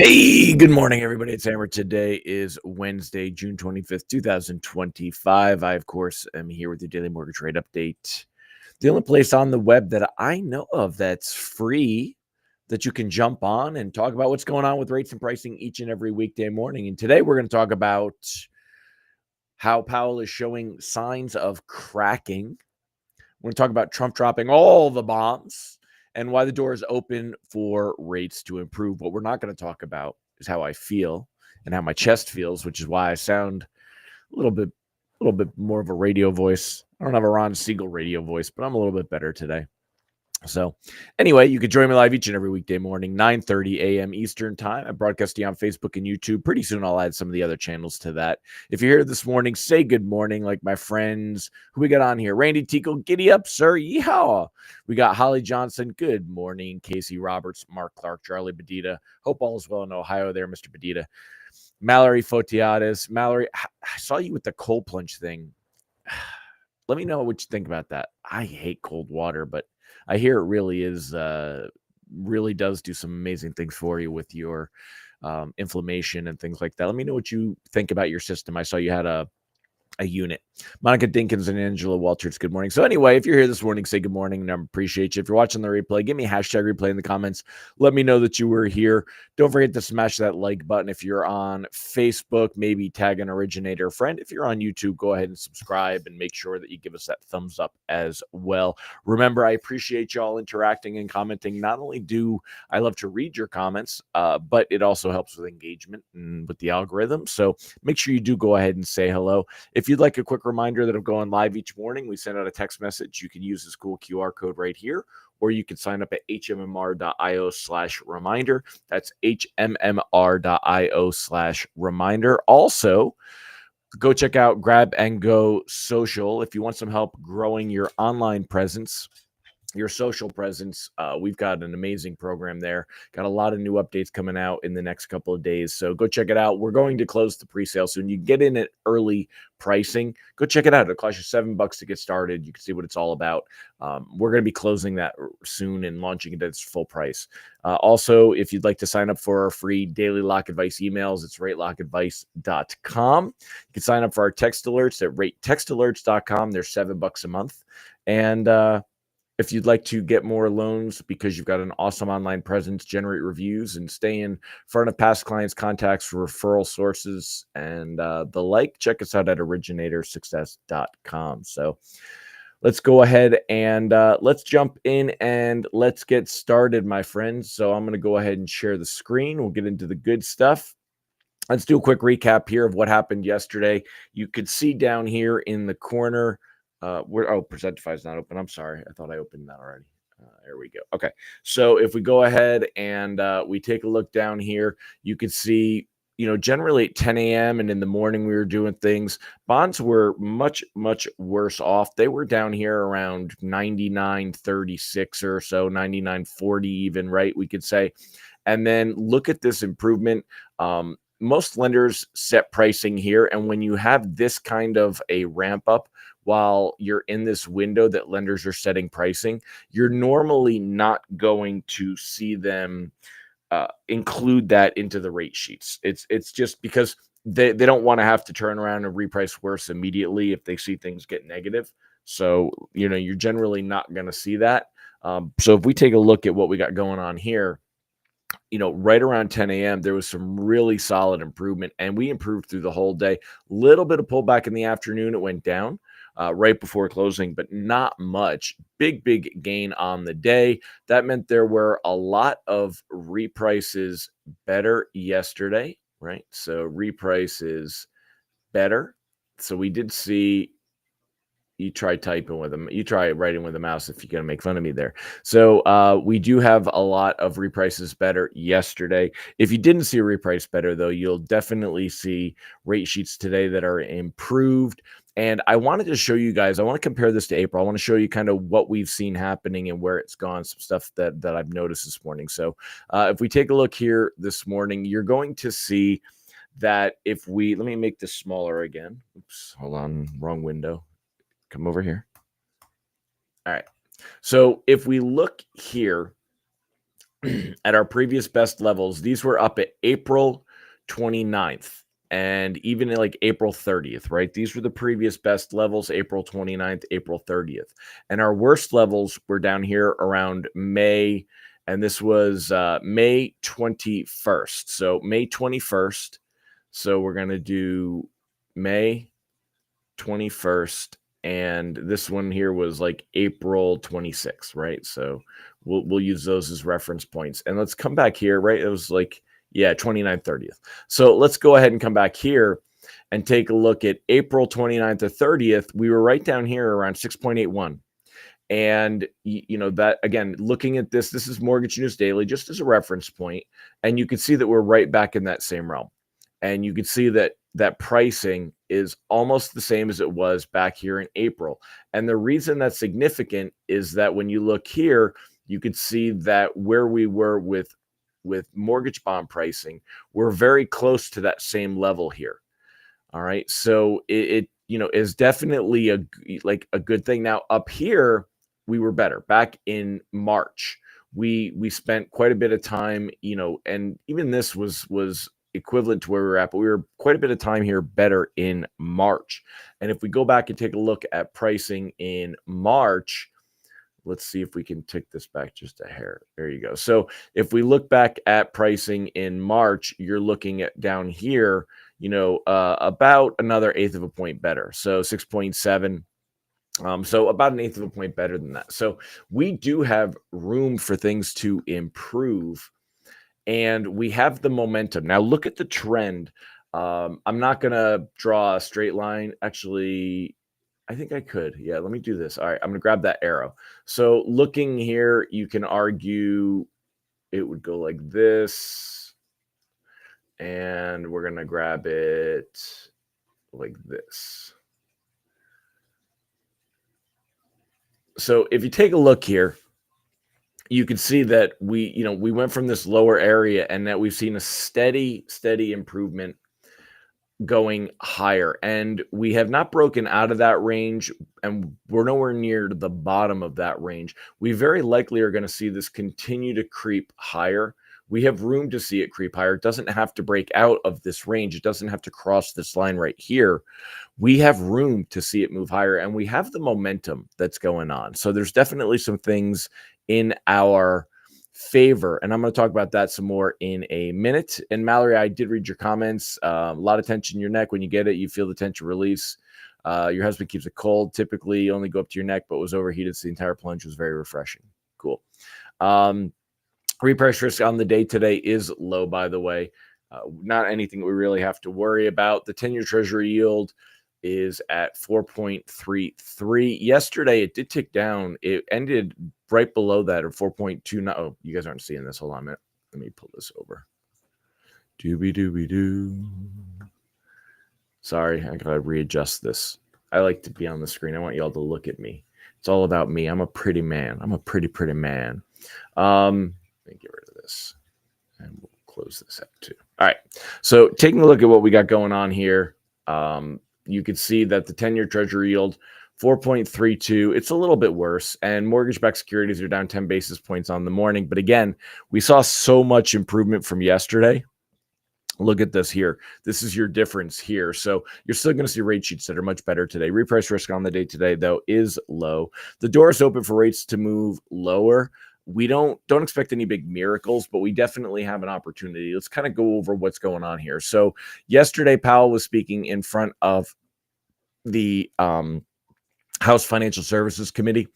Hey, good morning, everybody. It's Hammer. Today is Wednesday, June 25th, 2025. I, of course, am here with your daily mortgage rate update. The only place on the web that I know of that's free that you can jump on and talk about what's going on with rates and pricing each and every weekday morning. And today we're going to talk about how Powell is showing signs of cracking. We're going to talk about Trump dropping all the bombs and why the door is open for rates to improve. What we're not going to talk about is how I feel and how my chest feels, which is why I sound a little bit more of a radio voice. I don't have a Ron Siegel radio voice, but I'm a little bit better today. So anyway, you can join me live each and every weekday morning, 9:30 a.m. Eastern time. I'm broadcasting on Facebook and YouTube. Pretty soon I'll add some of the other channels to that. If you're here this morning, say good morning like my friends. Who we got on here? Randy Tinkle, giddy up, sir. Yeehaw. We got Holly Johnson. Good morning. Casey Roberts, Mark Clark, Charlie Bedita. Hope all is well in Ohio there, Mr. Bedita. Mallory Fotiades. Mallory, I saw you with the cold plunge thing. Let me know what you think about that. I hate cold water, but I hear it really does do some amazing things for you with your inflammation and things like that. Let me know what you think about your system. I saw you had a unit. Monica Dinkins and Angela Walters, good morning. So anyway, if you're here this morning, say good morning, and I appreciate you. If you're watching the replay, give me a hashtag replay in the comments. Let me know that you were here. Don't forget to smash that like button. If you're on Facebook, maybe tag an originator friend. If you're on YouTube, go ahead and subscribe and make sure that you give us that thumbs up as well. Remember, I appreciate y'all interacting and commenting. Not only do I love to read your comments, but it also helps with engagement and with the algorithm. So make sure you do go ahead and say hello. If you'd like a quick reminder that I'm going live each morning, we send out a text message. You can use this cool QR code right here, or you can sign up at hmmr.io/reminder. That's hmmr.io/reminder. Also, go check out Grab and Go Social. If you want some help growing your online presence, your social presence, we've got an amazing program there. Got a lot of new updates coming out in the next couple of days, so go check it out. We're going to close the pre-sale soon. You get in at early pricing, go check it out. It'll cost you $7 to get started. You can see what it's all about. We're going to be closing that soon and launching it at its full price. Also, if you'd like to sign up for our free daily lock advice emails, it's ratelockadvice.com. You can sign up for our text alerts at ratetextalerts.com. They're $7 a month. And if you'd like to get more loans because you've got an awesome online presence, generate reviews, and stay in front of past clients' contacts, referral sources, and the like, check us out at originatorssuccess.com. So let's go ahead and let's jump in and let's get started, my friends. So I'm going to go ahead and share the screen. We'll get into the good stuff. Let's do a quick recap here of what happened yesterday. You could see down here in the corner, Presentify is not open. I'm sorry. I thought I opened that already. There we go. Okay. So if we go ahead and we take a look down here, you can see, generally at 10 a.m. and in the morning we were doing things. Bonds were much, much worse off. They were down here around 99.36 or so, 99.40 even, right? We could say. And then look at this improvement. Most lenders set pricing here. And when you have this kind of a ramp up, while you're in this window that lenders are setting pricing, you're normally not going to see them include that into the rate sheets. It's just because they don't want to have to turn around and reprice worse immediately if they see things get negative. So, you're generally not going to see that. So if we take a look at what we got going on here, right around 10 a.m., there was some really solid improvement, and we improved through the whole day. Little bit of pullback in the afternoon. It went down right before closing, but not much. Big gain on the day. That meant there were a lot of reprices better yesterday, right? So reprices better. So we did see. You try typing with them. You try writing with a mouse if you're going to make fun of me there. So we do have a lot of reprices better yesterday. If you didn't see a reprice better, though, you'll definitely see rate sheets today that are improved. And I wanted to show you guys, I want to compare this to April. I want to show you kind of what we've seen happening and where it's gone, some stuff that I've noticed this morning. So if we take a look here this morning, you're going to see that let me make this smaller again. Oops, hold on, wrong window. Come over here. All right. So if we look here, at our previous best levels. These were up at April 29th and even like April 30th, right? These were the previous best levels, April 29th, April 30th. And our worst levels were down here around May, and this was May 21st. So May 21st. So we're going to do May 21st, and this one here was like April 26th, right? So we'll use those as reference points. And let's come back here, right? It was like, yeah, 29th, 30th. So let's go ahead and come back here and take a look at April 29th to 30th. We were right down here around 6.81. And you know that, again, looking at this is Mortgage News Daily just as a reference point, and you can see that we're right back in that same realm. And you can see that pricing is almost the same as it was back here in April. And the reason that's significant is that when you look here, you could see that where we were with mortgage bond pricing, we're very close to that same level here. All right. So it is definitely a good thing. Now up here, we were better back in March. We spent quite a bit of time, and even this was equivalent to where we were at, but we were quite a bit of time here better in March. And if we go back and take a look at pricing in March, let's see if we can tick this back just a hair. There you go. So if we look back at pricing in March, you're looking at down here, about another eighth of a point better. So 6.7. So about an eighth of a point better than that. So we do have room for things to improve, and we have the momentum. Now look at the trend. I'm not going to draw a straight line. Actually, I think I could. Yeah, let me do this. All right, I'm going to grab that arrow. So looking here, you can argue it would go like this, and we're going to grab it like this. So if you take a look here, you can see that we went from this lower area, and that we've seen a steady improvement going higher, and we have not broken out of that range, and we're nowhere near to the bottom of that range. We very likely are going to see this continue to creep higher. We have room to see it creep higher. It doesn't have to break out of this range. It doesn't have to cross this line right here. We have room to see it move higher, and we have the momentum that's going on. So there's definitely some things in our favor, and I'm going to talk about that some more in a minute. And Mallory, I did read your comments. A lot of tension in your neck. When you get it, you feel the tension release. Your husband keeps it cold, typically only go up to your neck, but was overheated, so the entire plunge was very refreshing. Cool. Reprice risk on the day today is low, by the way. Not anything we really have to worry about. The 10-year Treasury yield is at 4.33. Yesterday, it did tick down. It ended right below that at 4.29. Oh, you guys aren't seeing this. Hold on a minute. Let me pull this over. Doobie-doobie-doo. Sorry, I gotta readjust this. I like to be on the screen. I want y'all to look at me. It's all about me. I'm a pretty man. I'm a pretty man. Let me get rid of this, and we'll close this up too. All right. So taking a look at what we got going on here, you can see that the 10-year Treasury yield, 4.32. It's a little bit worse, and mortgage-backed securities are down 10 basis points on the morning. But again, we saw so much improvement from yesterday. Look at this here. This is your difference here. So you're still going to see rate sheets that are much better today. Reprice risk on the day today, though, is low. The door is open for rates to move lower. We don't expect any big miracles, but we definitely have an opportunity. Let's kind of go over what's going on here. So yesterday, Powell was speaking in front of the House Financial Services Committee,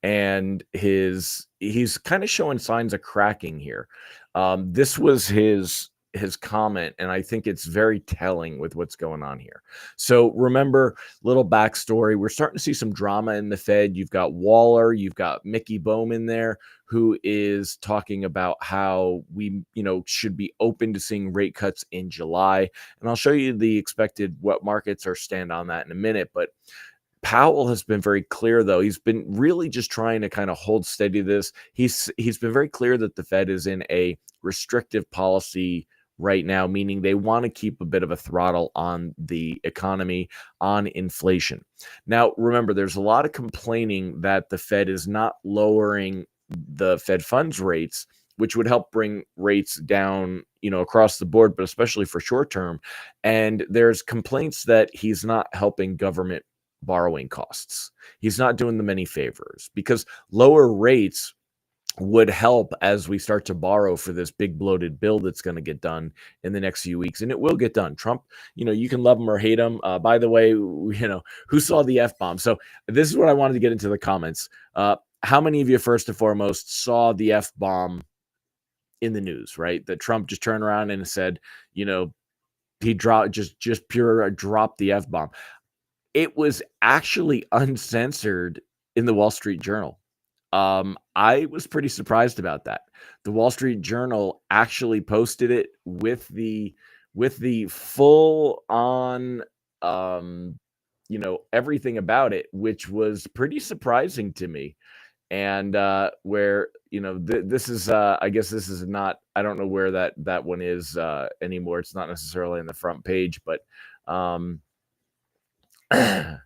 and he's kind of showing signs of cracking here. This was his comment, and I think it's very telling with what's going on here. So remember, little backstory, we're starting to see some drama in the Fed. You've got Waller, you've got Mickey Bowman there, who is talking about how we should be open to seeing rate cuts in July. And I'll show you the expected what markets are stand on that in a minute. But Powell has been very clear, though. He's been really just trying to kind of hold steady this. He's been very clear that the Fed is in a restrictive policy right now, meaning they want to keep a bit of a throttle on the economy, on inflation. Now, remember, there's a lot of complaining that the Fed is not lowering the Fed funds rates which would help bring rates down, across the board, but especially for short term. And there's complaints that he's not helping government borrowing costs. He's not doing them any favors because lower rates would help as we start to borrow for this big bloated bill that's going to get done in the next few weeks, and it will get done. Trump, you can love him or hate him. By the way, who saw the F-bomb? So this is what I wanted to get into the comments. How many of you, first and foremost, saw the F-bomb in the news, right? That Trump just turned around and said, he dropped just pure dropped the F-bomb. It was actually uncensored in the Wall Street Journal. I was pretty surprised about that. The Wall Street Journal actually posted it with the full on everything about it, which was pretty surprising to me. And where this is I guess this is not, I don't know where that one is anymore. It's not necessarily on the front page, but I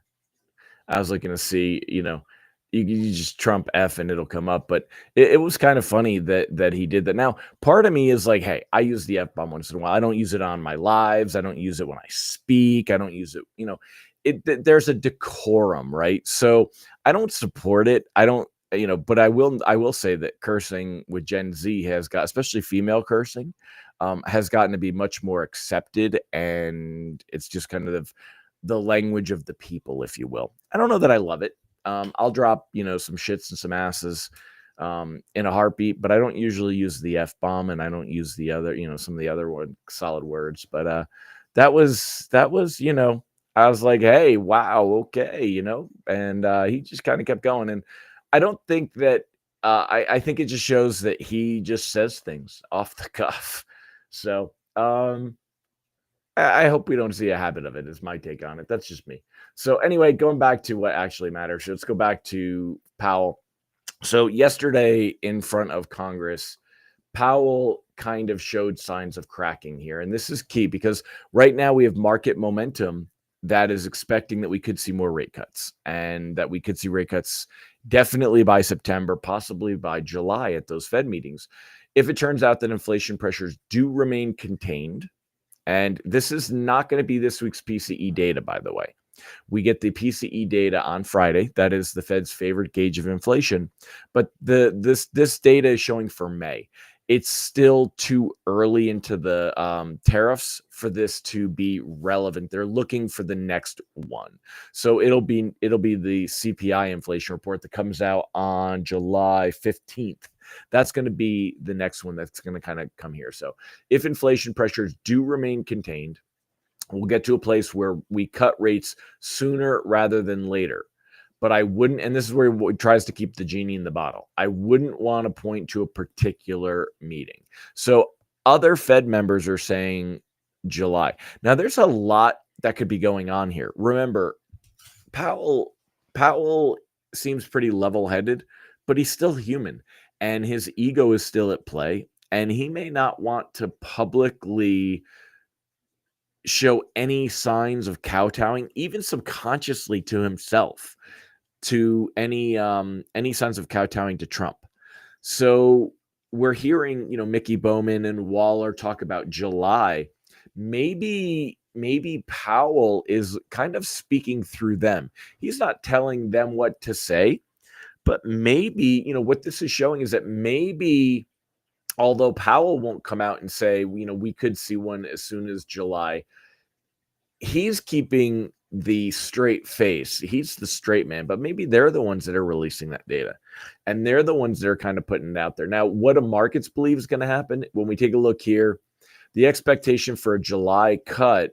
was looking to see, you just Trump F and it'll come up. But it was kind of funny that he did that. Now, part of me is like, hey, I use the F-bomb once in a while. I don't use it on my lives. I don't use it when I speak. I don't use it, there's a decorum, right? So I don't support it. I don't, but I will say that cursing with Gen Z has got, especially female cursing, has gotten to be much more accepted. And it's just kind of the language of the people, if you will. I don't know that I love it. I'll drop, some shits and some asses in a heartbeat, but I don't usually use the F-bomb, and I don't use the other, some of the other solid words. But that was, I was like, hey, wow, okay, and he just kind of kept going. And I don't think that, I think it just shows that he just says things off the cuff. So, I hope we don't see a habit of it, is my take on it. That's just me. So anyway, going back to what actually matters, let's go back to Powell. So yesterday in front of Congress, Powell kind of showed signs of cracking here. And this is key because right now we have market momentum that is expecting that we could see more rate cuts, and that we could see rate cuts definitely by September, possibly by July at those Fed meetings. If it turns out that inflation pressures do remain contained, and this is not going to be this week's PCE data, by the way. We get the PCE data on Friday. That is the Fed's favorite gauge of inflation. But this data is showing for May. It's still too early into the tariffs for this to be relevant. They're looking for the next one. So it'll be the CPI inflation report that comes out on July 15th. That's going to be the next one that's going to kind of come here. So if inflation pressures do remain contained, we'll get to a place where we cut rates sooner rather than later. But I wouldn't, and this is where he tries to keep the genie in the bottle, I wouldn't want to point to a particular meeting. So other Fed members are saying July. Now, there's a lot that could be going on here. Remember, Powell seems pretty level-headed, but he's still human, and his ego is still at play, and he may not want to publicly show any signs of kowtowing, even subconsciously to himself, to any signs of kowtowing to Trump. So we're hearing, Mickey Bowman and Waller talk about July. Maybe Powell is kind of speaking through them. He's not telling them what to say, but maybe, what this is showing is that maybe, although Powell won't come out and say, we could see one as soon as July, he's keeping the straight face. He's the straight man, but maybe they're the ones that are releasing that data, and they're the ones that are kind of putting it out there. Now, what do markets believe is going to happen? When we take a look here, the expectation for a July cut,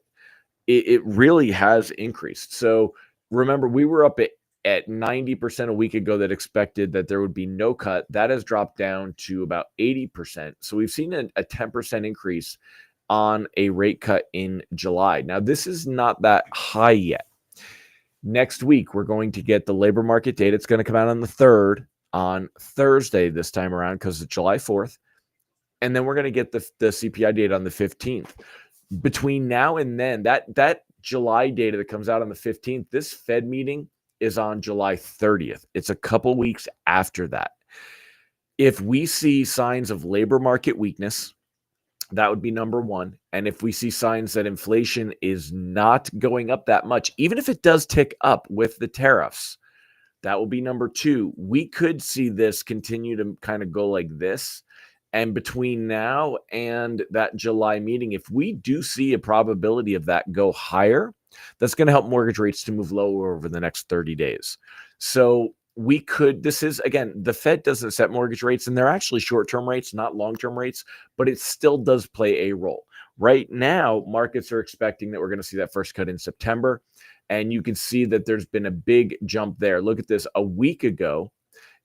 it really has increased. So remember, we were up at 90% a week ago that expected that there would be no cut. That has dropped down to about 80%. So we've seen a 10% increase on a rate cut in July. Now, this is not that high yet. Next week, we're going to get the labor market data. It's going to come out on the 3rd, on Thursday this time around, because it's July 4th. And then we're going to get the CPI data on the 15th. Between now and then, that July data that comes out on the 15th, this Fed meeting is on July 30th. It's a couple weeks after that. If we see signs of labor market weakness, that would be number one. And if we see signs that inflation is not going up that much, even if it does tick up with the tariffs, that will be number two. We could see this continue to kind of go like this. And between now and that July meeting, if we do see a probability of that go higher, that's going to help mortgage rates to move lower over the next 30 days. So we could, this is, again, the Fed doesn't set mortgage rates, and they're actually short-term rates, not long-term rates, but it still does play a role. Right now, markets are expecting that we're going to see that first cut in September. And you can see that there's been a big jump there. Look at this. A week ago,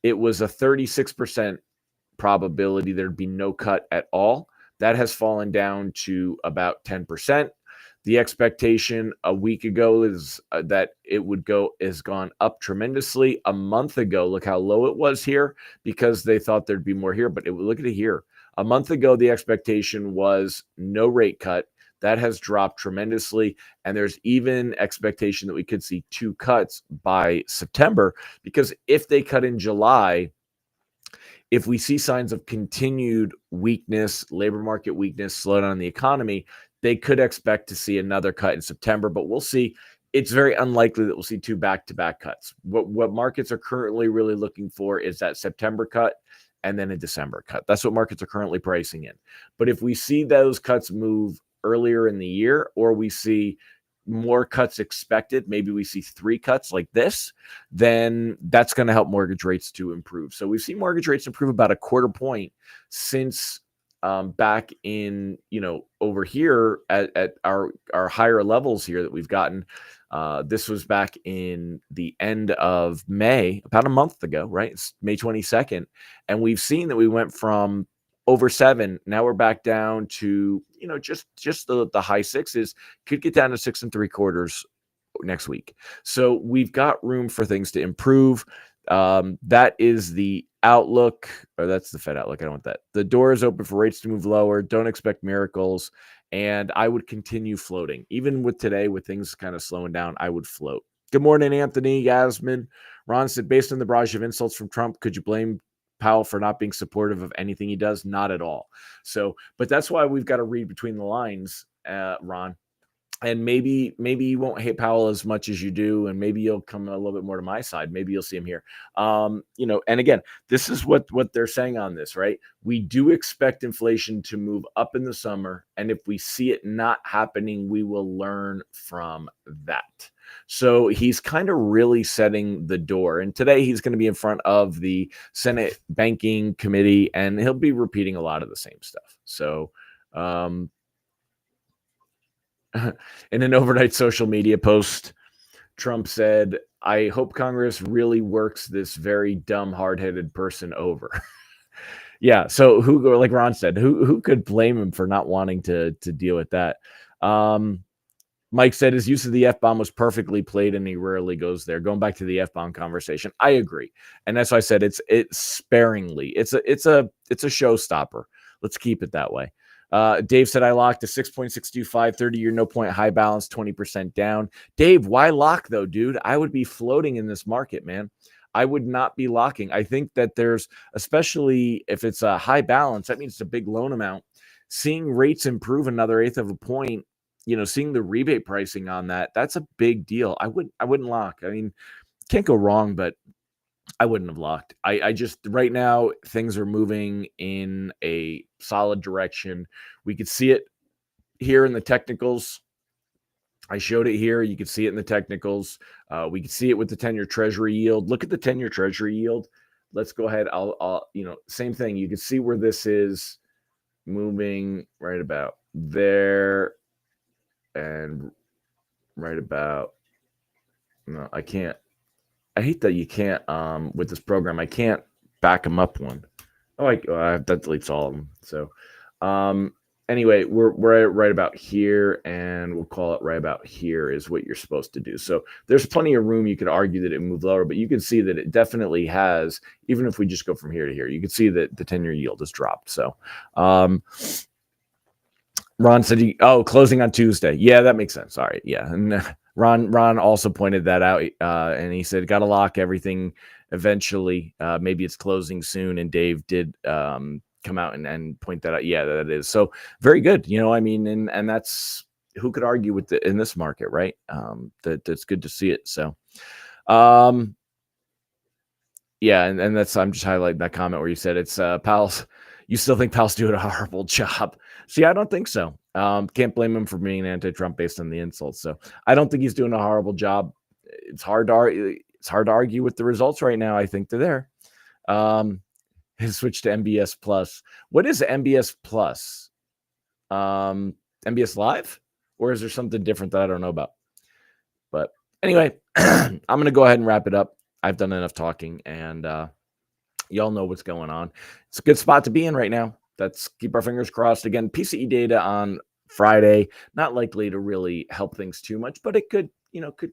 it was a 36% probability there'd be no cut at all. That has fallen down to about 10%. The expectation a week ago is that it would go has gone up tremendously. A month ago, look how low it was here because they thought there'd be more here, but look at it here. A month ago, the expectation was no rate cut. That has dropped tremendously, and there's even expectation that we could see 2 cuts by September, because if they cut in July, if we see signs of continued weakness, labor market weakness, slowdown in the economy, they could expect to see another cut in September, but we'll see. It's very unlikely that we'll see 2 back-to-back cuts. What markets are currently really looking for is that September cut and then a December cut. That's what markets are currently pricing in. But if we see those cuts move earlier in the year, or we see more cuts expected, maybe we see 3 cuts like this, then that's going to help mortgage rates to improve. So we've seen mortgage rates improve about a quarter point since back in, over here at our higher levels here that we've gotten. This was back in the end of May, about a month ago, right? It's May 22nd. And we've seen that we went from over 7. Now we're back down to, just the high 6s, could get down to 6 3/4 next week. So we've got room for things to improve. That is the outlook, or that's the Fed outlook. I don't want that. The door is open for rates to move lower. Don't expect miracles. And I would continue floating. Even with today, with things kind of slowing down, I would float. Good morning, Anthony, Yasmin. Ron said, based on the barrage of insults from Trump, could you blame Powell for not being supportive of anything he does? Not at all. So, but that's why we've got to read between the lines, Ron. And maybe you won't hate Powell as much as you do, and maybe you'll come a little bit more to my side. Maybe you'll see him here. And again, this is what they're saying on this, right? We do expect inflation to move up in the summer, and if we see it not happening, we will learn from that. So he's kind of really setting the door. And today he's going to be in front of the Senate Banking Committee, and he'll be repeating a lot of the same stuff. So, in an overnight social media post, Trump said, I hope Congress really works this very dumb, hard-headed person over. Yeah, so like Ron said, who could blame him for not wanting to deal with that? Mike said his use of the F-bomb was perfectly played, and he rarely goes there. Going back to the F-bomb conversation, I agree. And that's why I said it's sparingly. It's a showstopper. Let's keep it that way. Dave said, I locked a 6.625 30-year no point high balance, 20% down. Dave, why lock though, dude? I would be floating in this market, man. I would not be locking. I think that there's, especially if it's a high balance, that means it's a big loan amount. Seeing rates improve another 1/8 of a point, seeing the rebate pricing on that, that's a big deal. I wouldn't lock. I mean, can't go wrong, but I wouldn't have locked. I just, right now, things are moving in a solid direction. We could see it here in the technicals. I showed it here. You could see it in the technicals. We could see it with the 10-year Treasury yield. Look at the 10-year Treasury yield. Let's go ahead. I'll same thing. You can see where this is moving right about there and right about, no, I can't. I hate that you can't, with this program, I can't back them up one. Oh, that deletes all of them. So, anyway, we're right about here, and we'll call it right about here is what you're supposed to do. So there's plenty of room. You could argue that it moved lower, but you can see that it definitely has, even if we just go from here to here, you can see that the 10-year yield has dropped. So, Ron said, closing on Tuesday. Yeah, that makes sense. All right. Yeah. And Ron also pointed that out, and he said, got to lock everything eventually. Maybe it's closing soon. And Dave did come out and point that out. Yeah, that is. So very good. I mean, and that's, who could argue with in this market, right? That's good to see it. So, yeah, and that's, I'm just highlighting that comment where you said it's Powell's. You still think Powell's doing a horrible job? See, I don't think so. Can't blame him for being anti-Trump based on the insults. So I don't think he's doing a horrible job. It's hard to argue with the results right now. I think they're there. His switch to MBS Plus. What is MBS Plus? MBS Live, or is there something different that I don't know about? But anyway, I'm going to go ahead and wrap it up. I've done enough talking, and y'all know what's going on. It's a good spot to be in right now. Let's keep our fingers crossed. Again, PCE data on Friday, not likely to really help things too much, but it could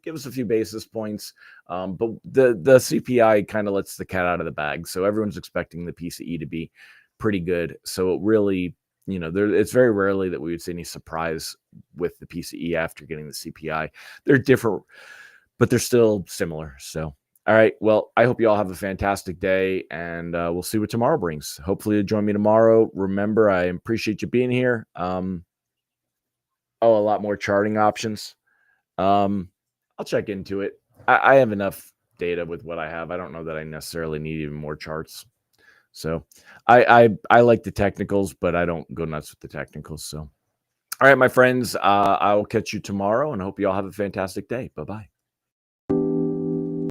give us a few basis points. But the CPI kind of lets the cat out of the bag. So everyone's expecting the PCE to be pretty good. So it really, it's very rarely that we would see any surprise with the PCE after getting the CPI. They're different, but they're still similar. So, all right. Well, I hope you all have a fantastic day, and we'll see what tomorrow brings. Hopefully you'll join me tomorrow. Remember, I appreciate you being here. A lot more charting options. I'll check into it. I have enough data with what I have. I don't know that I necessarily need even more charts. So I like the technicals, but I don't go nuts with the technicals. So, all right, my friends, I will catch you tomorrow, and hope you all have a fantastic day. Bye-bye.